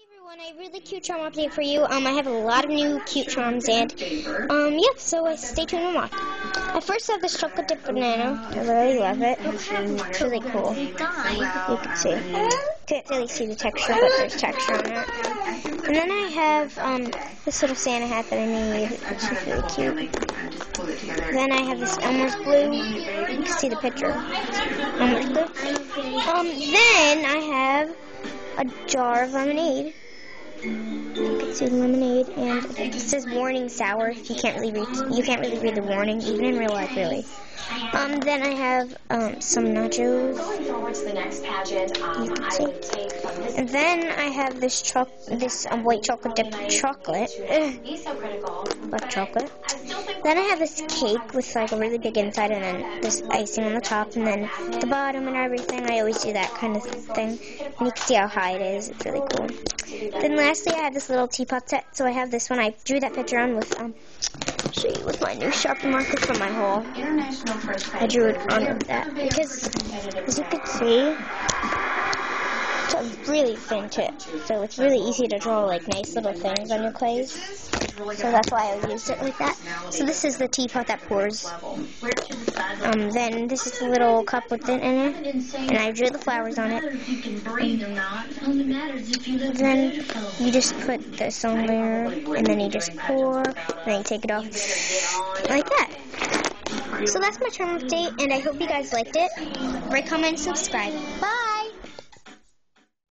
Everyone, I have a really cute charm update for you. I have a lot of new cute charms, and yeah, so stay tuned and watch. I first have this chocolate dip banana. I really love it. It's really cool. You can see. Can't really see the texture, but there's texture on it. And then I have this little Santa hat that I made, which is really cute. Then I have this Elmer's glue. You can see the picture. Elmer's glue. Then I have a jar of lemonade. You can see the lemonade, and it says warning sour. If you can't really read the warning, even in real life, really. Then I have some nachos. You can see. And then I have this white chocolate dipped chocolate. Black chocolate. Then I have this cake with like a really big inside, and then this icing on the top, and then the bottom and everything. I always do that kind of thing. And you can see how high it is. It's really cool. Then lastly, I have this little teapot set. So I have this one. I drew that picture on with show you with my new Sharpie marker from my haul. I drew it on with that because, as you can see, it's a really thin tip. So it's really easy to draw like nice little things on your clays. So that's why I used it like that. So this is the teapot that pours. Then this is the little cup with it in it, and I drew the flowers on it. Then you just put this on there, and then you just pour, and then you take it off like that. So that's my charm update, and I hope you guys liked it. Rate, comment, subscribe. Bye!